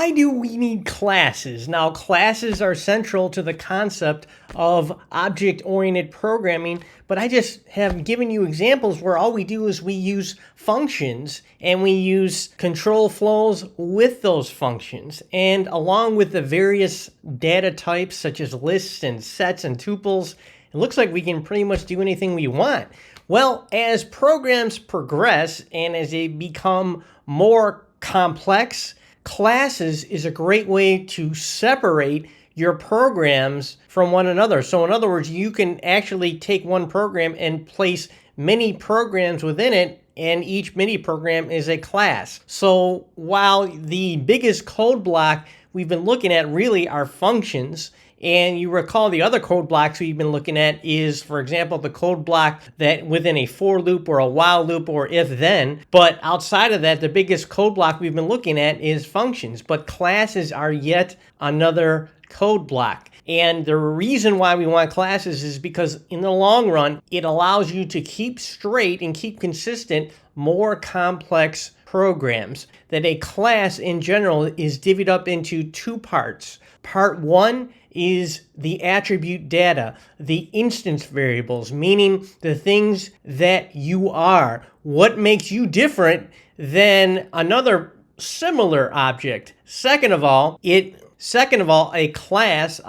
why do we need classes? Now, classes are central to the concept of object-oriented programming, but I just have given you examples where all we do is we use functions and we use control flows with those functions. And along with the various data types such as lists and sets and tuples, it looks like we can pretty much do anything we want. Well, as programs progress and as they become more complex, classes is a great way to separate your programs from one another. So in other words, you can actually take one program and place many programs within it, and each mini program is a class. So while the biggest code block we've been looking at really are functions, and you recall the other code blocks we've been looking at is, for example, the code block that within a for loop or a while loop or if then. But outside of that, the biggest code block we've been looking at is functions. But classes are yet another code block. And the reason why we want classes is because in the long run, it allows you to keep straight and keep consistent more complex programs. That a class in general is divvied up into two parts. Part one is the attribute data, the instance variables, meaning the things that you are. What makes you different than another similar object? Second of all, a class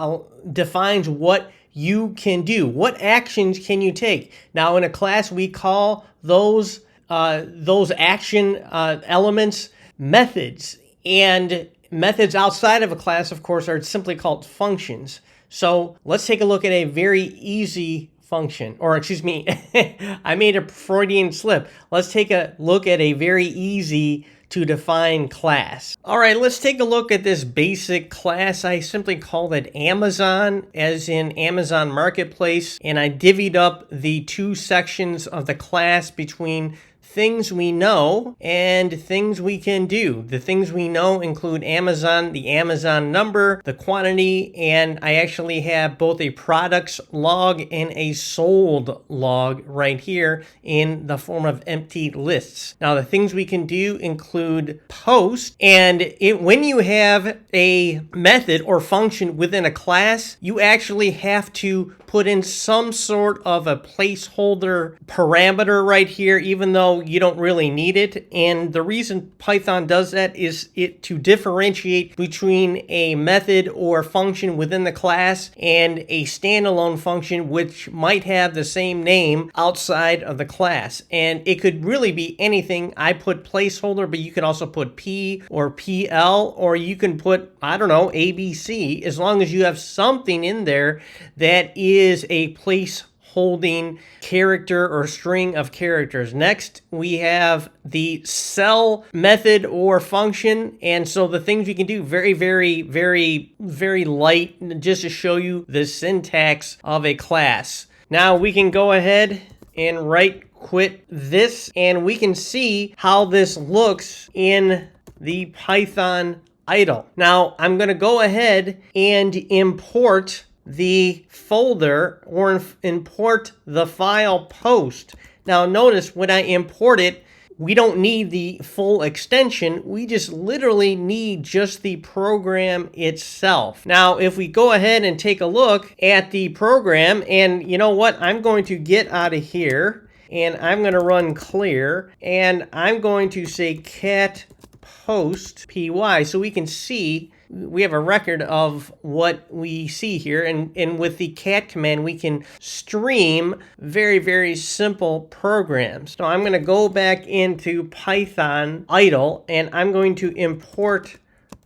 defines what you can do. What actions can you take? Now, in a class, we call those action elements methods, and methods outside of a class, of course, are simply called functions. So let's take a look at a very easy function, or excuse me, I made a Freudian slip. Let's take a look at a very easy to define class. All right, let's take a look at this basic class. I simply called it Amazon, as in Amazon Marketplace, and I divvied up the two sections of the class between things we know and things we can do. The things we know include Amazon, the Amazon number, the quantity, and I actually have both a products log and a sold log right here in the form of empty lists. Now, the things we can do include post, and when you have a method or function within a class, you actually have to put in some sort of a placeholder parameter right here, even though you don't really need it. And the reason Python does that is to differentiate between a method or function within the class and a standalone function which might have the same name outside of the class. And it could really be anything. I put placeholder, but you could also put P or PL, or you can put, I don't know, ABC, as long as you have something in there that is a place holding character or string of characters. Next, we have the cell method or function. And so the things we can do very, very, very, very light, just to show you the syntax of a class. Now we can go ahead and right quit this, and we can see how this looks in the Python idle. Now I'm going to go ahead and import the folder or import the file post. Now notice when I import it, we don't need the full extension. We just literally need just the program itself. Now, if we go ahead and take a look at the program, and you know what? I'm going to get out of here and I'm going to run clear, and I'm going to say cat post py so we can see we have a record of what we see here, and with the cat command we can stream very, very simple programs. So I'm going to go back into Python idle and I'm going to import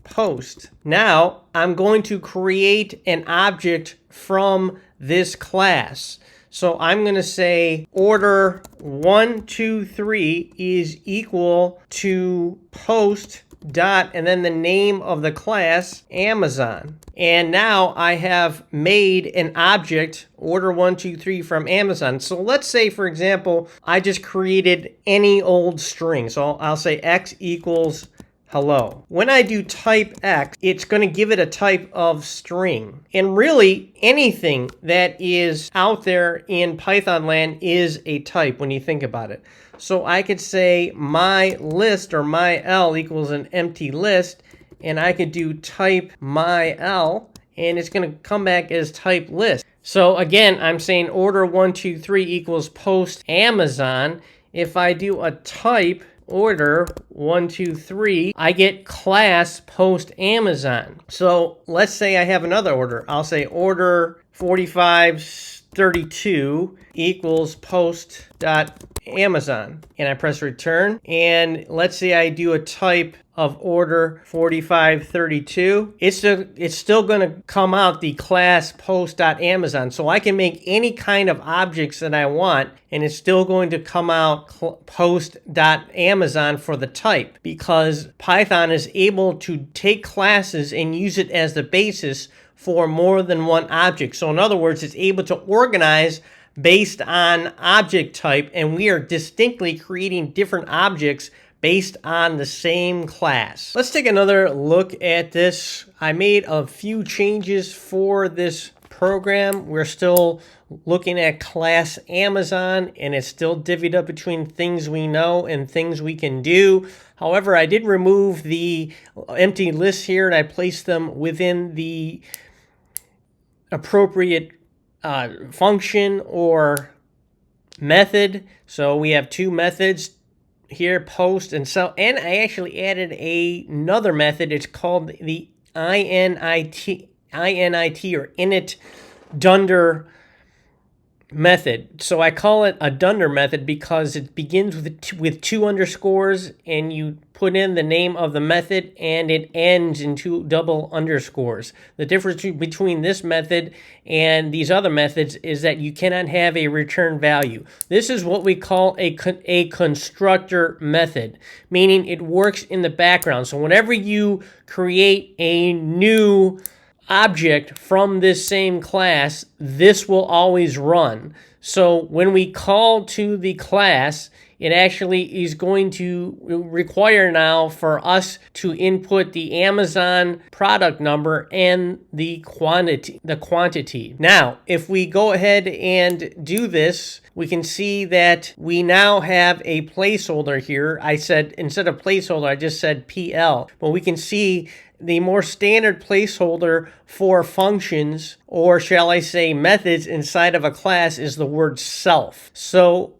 post. Now I'm going to create an object from this class. So I'm going to say order 1, 2, 3 is equal to post dot and then the name of the class Amazon. And now I have made an object order 1, 2, 3 from Amazon. So let's say, for example, I just created any old string. So I'll say x equals hello. When I do type X, it's going to give it a type of string. And really, anything that is out there in Python land is a type when you think about it. So I could say my list or my L equals an empty list, and I could do type myl, and it's going to come back as type list. So again, I'm saying order 123 equals post Amazon. If I do a type order 123, I get class post Amazon. So let's say I have another order. I'll say order 4532 equals post dot Amazon, and I press return, and let's say I do a type of order 4532, it's still going to come out the class post.amazon. So I can make any kind of objects that I want, and it's still going to come out post.amazon for the type, because Python is able to take classes and use it as the basis for more than one object. So in other words, it's able to organize based on object type, and we are distinctly creating different objects based on the same class. Let's take another look at this. I made a few changes for this program. We're still looking at class Amazon, and it's still divvied up between things we know and things we can do. However, I did remove the empty lists here, and I placed them within the appropriate function or method. So we have two methods here, post and sell, and I actually added another method. It's called the init or init dunder method. So I call it a dunder method because it begins with two underscores, and you put in the name of the method, and it ends in two double underscores. The difference between this method and these other methods is that you cannot have a return value. This is what we call a constructor method, meaning it works in the background. So whenever you create a new object from this same class, this will always run. So when we call to the class, it actually is going to require now for us to input the Amazon product number and the quantity. Now, if we go ahead and do this, we can see that we now have a placeholder here. I said, instead of placeholder, I just said PL. But we can see the more standard placeholder for functions, or shall I say methods inside of a class, is the word self. So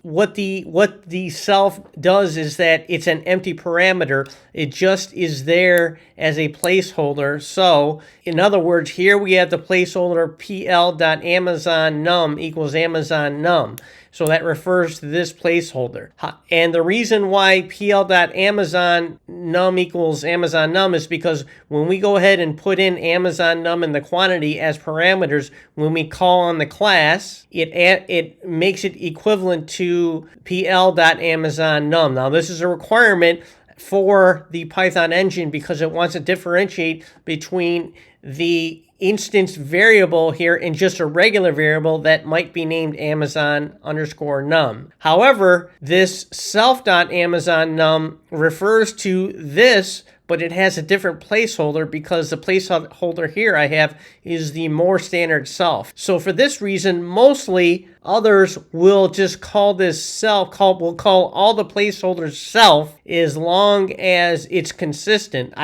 what the self does is that it's an empty parameter. It just is there as a placeholder. So in other words, here we have the placeholder pl.amazonnum equals Amazon num. So that refers to this placeholder. And the reason why pl.amazonnum equals Amazon num is because when we go ahead and put in Amazon num and the quantity as parameters, when we call on the class, it makes it equivalent to pl.amazonnum. Now this is a requirement for the Python engine because it wants to differentiate between the instance variable here and just a regular variable that might be named Amazon underscore num. However, this self.amazonnum refers to this, but it has a different placeholder because the placeholder here I have is the more standard self. So for this reason, mostly others will just call this self, will call all the placeholders self as long as it's consistent.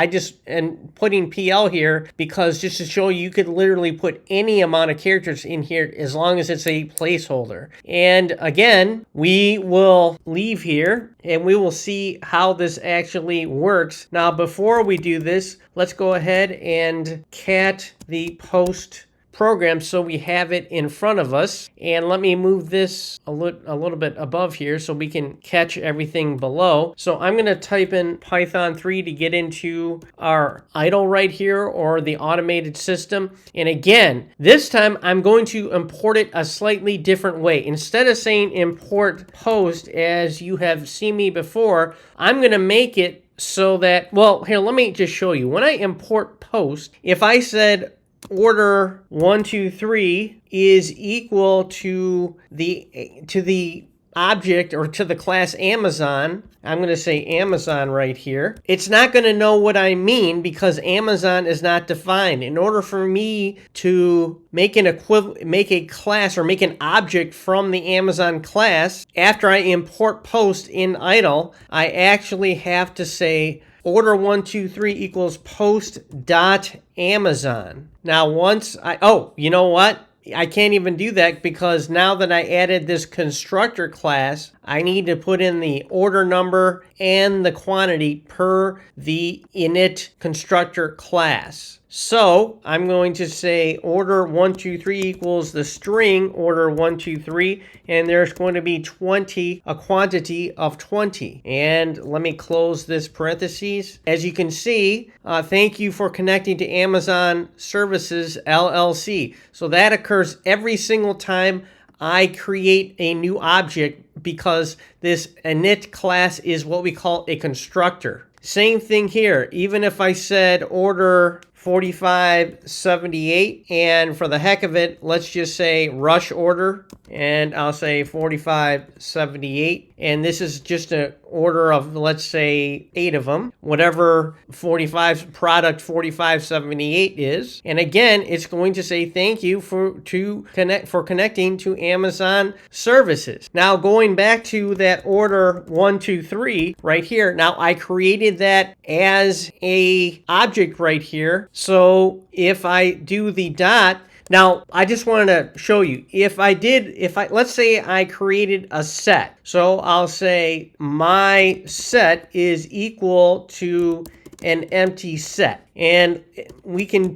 And putting PL here because just to show you could literally put any amount of characters in here as long as it's a placeholder. And again, we will leave here and we will see how this actually works. Now, before we do this, let's go ahead and cat the post program so we have it in front of us. And let me move this a little bit above here so we can catch everything below. So I'm going to type in Python 3 to get into our idle right here, or the automated system. And again, this time I'm going to import it a slightly different way. Instead of saying import post as you have seen me before, I'm going to make it so that, well, here, let me just show you. When I import post, if I said order 123 is equal to the object or to the class Amazon, I'm going to say Amazon right here. It's not going to know what I mean because Amazon is not defined. In order for me to make a class or make an object from the Amazon class, after I import post in idle, I actually have to say order123 equals post.amazon. Now you know what? I can't even do that because now that I added this constructor class, I need to put in the order number and the quantity per the init constructor class. So I'm going to say order123 equals the string order123, and there's going to be 20, a quantity of 20. And let me close this parentheses. As you can see, thank you for connecting to Amazon Services LLC. So that occurs every single time I create a new object because this init class is what we call a constructor. Same thing here. Even if I said order 4578, and for the heck of it, let's just say rush order, and I'll say 4578, and this is just an order of, let's say, 8 of them, whatever product 4578 is. And again, it's going to say thank you for connecting to Amazon Services. Now going back to that order 123 right here, now I created that as a object right here. So if I do the dot, now I just wanted to show you, let's say I created a set. So I'll say my set is equal to an empty set. And we can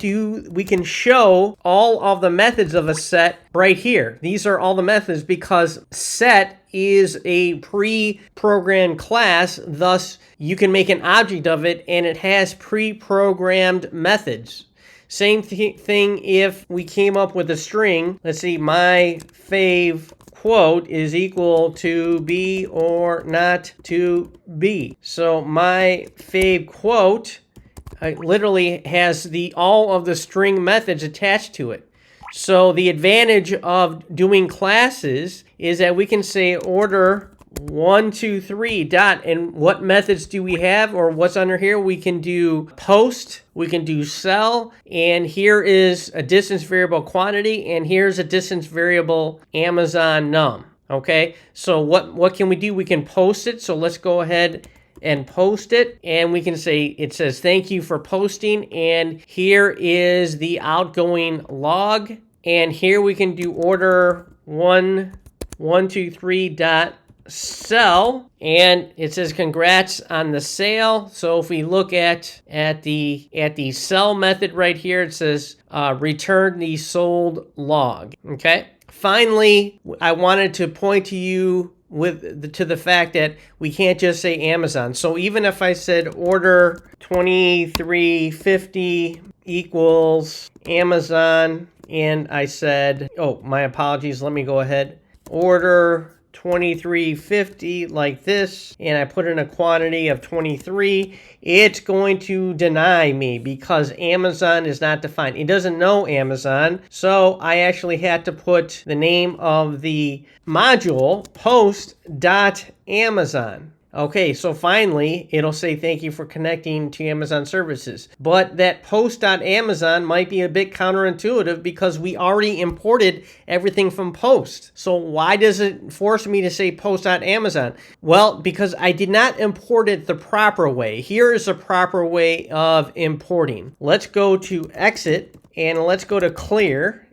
show all of the methods of a set right here. These are all the methods because set is a pre-programmed class, thus you can make an object of it and it has pre-programmed methods. Same thing if we came up with a string. Let's see, my fave quote is equal to be or not to be. So my fave quote literally has all of the string methods attached to it. So the advantage of doing classes is that we can say order 123 dot, and what methods do we have, or what's under here? We can do post, we can do sell, and here is a distance variable quantity, and here's a distance variable Amazon num. Okay, so what can we do? We can post it. So let's go ahead and post it, and we can say it says thank you for posting, and here is the outgoing log, and here we can do order 123 dot sell, and it says congrats on the sale. So if we look at the sell method right here, it says return the sold log. Okay, finally I wanted to point to you to the fact that we can't just say Amazon. So even if I said order 2350 equals Amazon, and I said, oh, my apologies, let me go ahead, order 2350 like this, and I put in a quantity of 23, it's going to deny me because Amazon is not defined. It doesn't know Amazon, so I actually had to put the name of the module post.amazon. Okay, so finally, it'll say thank you for connecting to Amazon Services. But that post.amazon might be a bit counterintuitive because we already imported everything from post. So why does it force me to say post.amazon? Well, because I did not import it the proper way. Here is the proper way of importing. Let's go to exit and let's go to clear.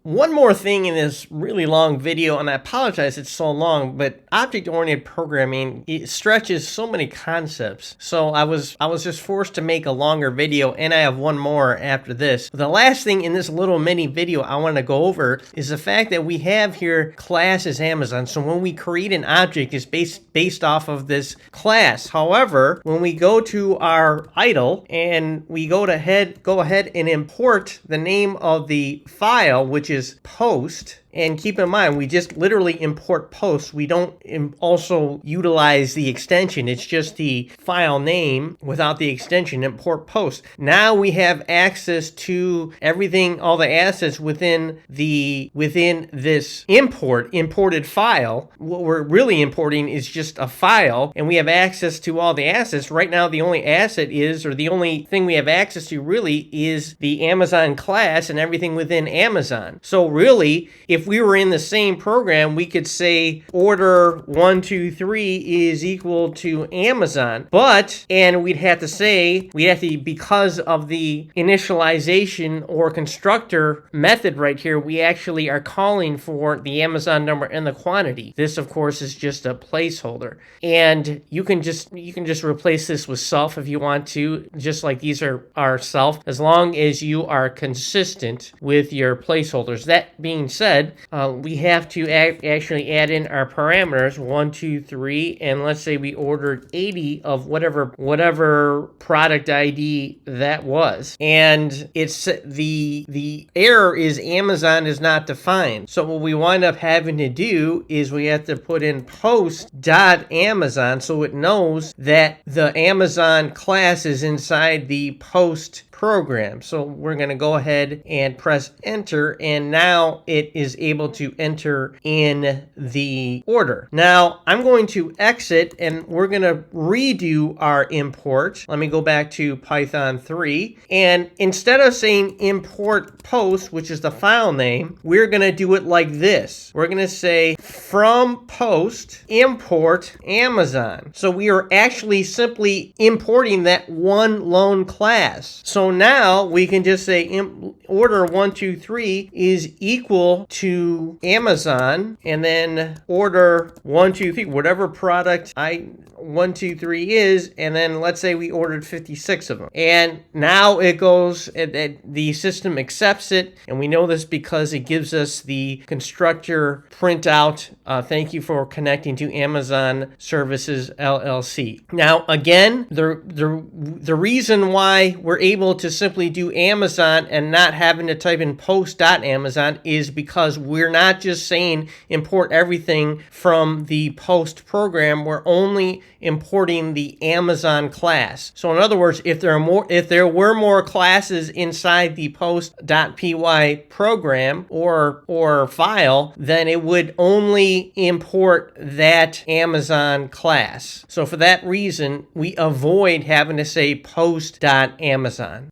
One more thing in this really long video, and I apologize it's so long, but object-oriented programming, it stretches so many concepts. So I was just forced to make a longer video, and I have one more after this. The last thing in this little mini video I want to go over is the fact that we have here class as Amazon. So when we create an object, it's based off of this class. However, when we go to our idle and we go ahead and import the name of the file, which is post, and keep in mind, we just literally import post. We don't also utilize the extension. It's just the file name without the extension, import post. Now we have access to everything, all the assets within this imported file. What we're really importing is just a file, and we have access to all the assets. Right now, the only asset is, or the only thing we have access to really is the Amazon class and everything within Amazon. So really, if we were in the same program, we could say order 123 is equal to Amazon. And we'd have to, because of the initialization or constructor method right here, we actually are calling for the Amazon number and the quantity. This, of course, is just a placeholder. And you can just replace this with self if you want to, just like these are self, as long as you are consistent with your placeholders. That being said, we have to actually add in our parameters 1, 2, 3, and let's say we ordered 80 of whatever product ID that was, and it's the error is Amazon is not defined. So what we wind up having to do is we have to put in post.amazon so it knows that the Amazon class is inside the post program. So we're going to go ahead and press enter, and now it is able to enter in the order. Now I'm going to exit and we're going to redo our import. Let me go back to Python 3, and instead of saying import post, which is the file name, we're going to do it like this. We're going to say from post import Amazon. So we are actually simply importing that one lone class. So now we can just say order 123 is equal to Amazon, and then order 123, whatever product 123 is, and then let's say we ordered 56 of them. And now it goes, the system accepts it, and we know this because it gives us the constructor printout. Thank you for connecting to Amazon Services LLC. Now again, the reason why we're able to simply do Amazon and not having to type in post.amazon is because we're not just saying import everything from the post program. We're only importing the Amazon class. So in other words, if there were more classes inside the post.py program or file, then it would only import that Amazon class. So for that reason, we avoid having to say post.amazon.